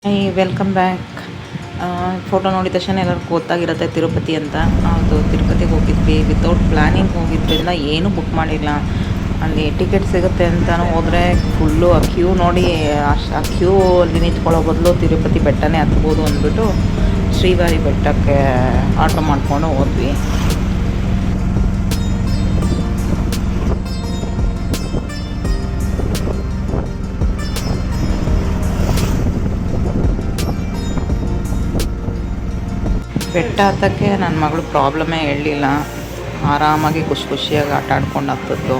Welcome back. Photo ನೋಡಿದ ತಕ್ಷಣ ಎಲ್ಲರಿಗೂ ಗೊತ್ತಾಗಿರುತ್ತೆ ತಿರುಪತಿ ಅಂತ. ಹೌದು, ತಿರುಪತಿಗೆ ಹೋಗಿದ್ವಿ. ವಿತೌಟ್ ಪ್ಲ್ಯಾನಿಂಗ್ ಹೋಗಿದ್ದರಿಂದ ಏನೂ ಬುಕ್ ಮಾಡಿಲ್ಲ. ಅಲ್ಲಿ ಟಿಕೆಟ್ ಸಿಗುತ್ತೆ ಅಂತಲೂ ಹೋದರೆ ಫುಲ್ಲು ಆ ಕ್ಯೂ ನೋಡಿ ಆ ಕ್ಯೂ ಅಲ್ಲಿ ನಿಂತ್ಕೊಳ್ಳೋ ಬದಲು ತಿರುಪತಿ ಬೆಟ್ಟನೇ ಹತ್ಬೋದು ಅಂದ್ಬಿಟ್ಟು ಶ್ರೀವಾರಿ ಬೆಟ್ಟಕ್ಕೆ ಆಟೋ ಮಾಡಿಕೊಂಡು ಹೋದ್ವಿ. ಬೆಟ್ಟ ಹತ್ತಕ್ಕೆ ನನ್ನ ಮಗಳು ಪ್ರಾಬ್ಲಮೇ ಹೇಳಲಿಲ್ಲ. ಆರಾಮಾಗಿ ಖುಷಿಯಾಗಿ ಆಟ ಆಡ್ಕೊಂಡು ಹತ್ತಿದ್ದು.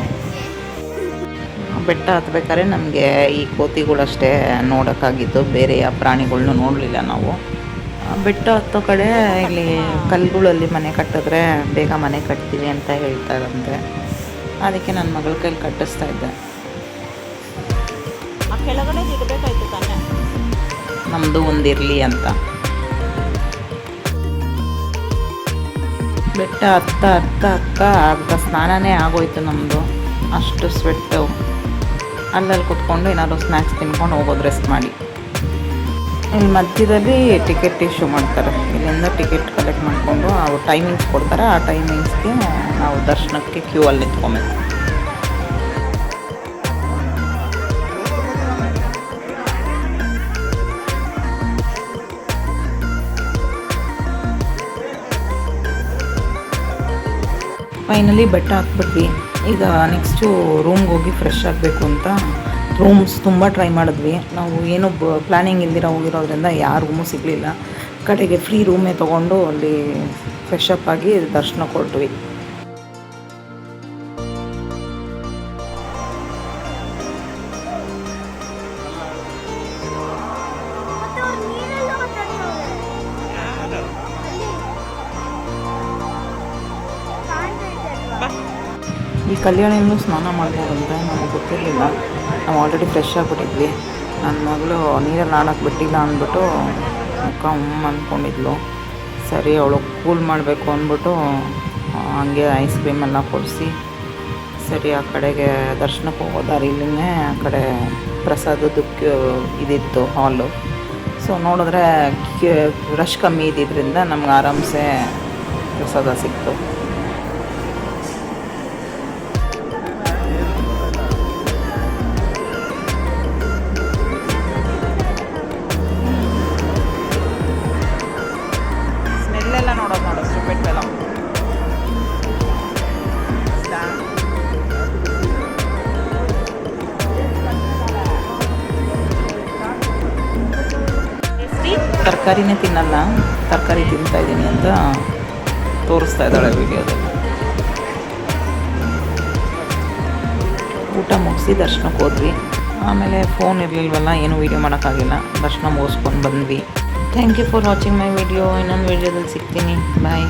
ಬೆಟ್ಟ ಹತ್ಬೇಕಾದ್ರೆ ನಮಗೆ ಈ ಕೋತಿಗಳಷ್ಟೇ ನೋಡೋಕ್ಕಾಗಿತ್ತು, ಬೇರೆ ಯಾವ ಪ್ರಾಣಿಗಳ್ನೂ ನೋಡಲಿಲ್ಲ ನಾವು. ಬೆಟ್ಟ ಹತ್ತೋ ಕಡೆ ಇಲ್ಲಿ ಕಲ್ಲುಗಳಲ್ಲಿ ಮನೆ ಕಟ್ಟಿದ್ರೆ ಬೇಗ ಮನೆ ಕಟ್ತೀವಿ ಅಂತ ಹೇಳ್ತಾರಂತೆ. ಅದಕ್ಕೆ ನನ್ನ ಮಗಳ ಕೈಲಿ ಕಟ್ಟಿಸ್ತಾ ಇದ್ದೆ. ಆ ಕೆಳಗಡೆ ಇಡಬೇಕಾಯ್ತು ತಾನೆ, ನಮ್ಮದು ಒಂದಿರಲಿ ಅಂತ. ಬೆಟ್ಟ ಹತ್ತ ಸ್ನಾನನೇ ಆಗೋಯ್ತು ನಮ್ಮದು. ಅಷ್ಟು ಸ್ವೆಟ್ಟು. ಅಲ್ಲಲ್ಲಿ ಕೂತ್ಕೊಂಡು ಏನಾದ್ರು ಸ್ನ್ಯಾಕ್ಸ್ ತಿನ್ಕೊಂಡು ಹೋಗೋದು ರೆಸ್ಟ್ ಮಾಡಿ. ಇಲ್ಲಿ ಮಧ್ಯದಲ್ಲಿ ಟಿಕೆಟ್ ಇಶ್ಯೂ ಮಾಡ್ತಾರೆ. ಇಲ್ಲಿಂದ ಟಿಕೆಟ್ ಕಲೆಕ್ಟ್ ಮಾಡಿಕೊಂಡು ಅವ್ರು ಟೈಮಿಂಗ್ಸ್ ಕೊಡ್ತಾರೆ. ಆ ಟೈಮಿಂಗ್ಸ್ಗೆ ನಾವು ದರ್ಶನಕ್ಕೆ ಕ್ಯೂ ಅಲ್ಲಿ ನಿಂತ್ಕೊಬೇಕು. ಫೈನಲಿ ಬೆಟ್ಟ ಹತ್ಬಿಟ್ವಿ. ಈಗ ನೆಕ್ಸ್ಟು ರೂಮ್ಗೆ ಹೋಗಿ ಫ್ರೆಶ್ ಆಗಬೇಕು ಅಂತ ರೂಮ್ಸ್ ತುಂಬ ಟ್ರೈ ಮಾಡಿದ್ವಿ. ನಾವು ಏನೂ ಪ್ಲ್ಯಾನಿಂಗ್ ಇಲ್ದಿರ ಹೋಗಿರೋದ್ರಿಂದ ಯಾವ ರೂಮು ಸಿಗಲಿಲ್ಲ. ಕಡೆಗೆ ಫ್ರೀ ರೂಮೇ ತೊಗೊಂಡು ಅಲ್ಲಿ ಫ್ರೆಶ್ ಅಪ್ ಆಗಿ ದರ್ಶನ ಕೊಟ್ವಿ. ಈ ಕಲ್ಯಾಣಿನೂ ಸ್ನಾನ ಮಾಡ್ಬೋದಂತ ನಮಗೆ ಗೊತ್ತಿರಲಿಲ್ಲ. ನಾವು ಆಲ್ರೆಡಿ ಫ್ರೆಶ್ ಆಗಿಬಿಟ್ಟಿದ್ವಿ. ನನ್ನ ಮಗಳು ನೀರಲ್ಲಿ ಆಡೋಕ್ಕೆ ಬಿಟ್ಟಿಲ್ಲ ಅಂದ್ಬಿಟ್ಟು ಮುಖ ಅಂದ್ಕೊಂಡಿದ್ಲು. ಸರಿ, ಅವಳು ಕೂಲ್ ಮಾಡಬೇಕು ಅಂದ್ಬಿಟ್ಟು ಹಂಗೆ ಐಸ್ ಕ್ರೀಮೆಲ್ಲ ಕೊಡಿಸಿ ಸರಿ ಆ ಕಡೆಗೆ ದರ್ಶನಕ್ಕೆ ಹೋಗೋದಾರಿಲ್ಲೇ ಆ ಕಡೆ ಪ್ರಸಾದದಕ್ಕೆ ಇದಿತ್ತು ಹಾಲು. ಸೊ ನೋಡಿದ್ರೆ ರಶ್ ಕಮ್ಮಿ ಇದ್ದಿದ್ದರಿಂದ ನಮ್ಗೆ ಆರಾಮ್ಸೆ ಪ್ರಸಾದ ಸಿಕ್ತು. ಸ್ಮೆಲ್ಲೆಲ್ಲ ನೋಡೋದು ಸ್ಟುಪಿಡ್ ತರಕಾರಿನೇ ತಿನ್ನಲ್ಲ, ತರಕಾರಿ ತಿಂತಾಯಿದ್ದೀನಿ ಅಂತ ತೋರಿಸ್ತಾ ಇದ್ದಾಳೆ ವಿಡಿಯೋದಲ್ಲಿ. ಊಟ ಮುಗಿಸಿ ದರ್ಶನಕ್ಕೆ ಹೋದ್ವಿ. ಆಮೇಲೆ ಫೋನ್ ಇರಲಿಲ್ವಲ್ಲ, ಏನೂ ವೀಡಿಯೋ ಮಾಡೋಕ್ಕಾಗಿಲ್ಲ. ದರ್ಶನ ಮುಗಿಸ್ಕೊಂಡು ಬಂದ್ವಿ. Thank you for watching my video. ಇನ್ನೊಂದು ವೀಡಿಯೋದಲ್ಲಿ ಸಿಗ್ತೀನಿ. ಬಾಯ್.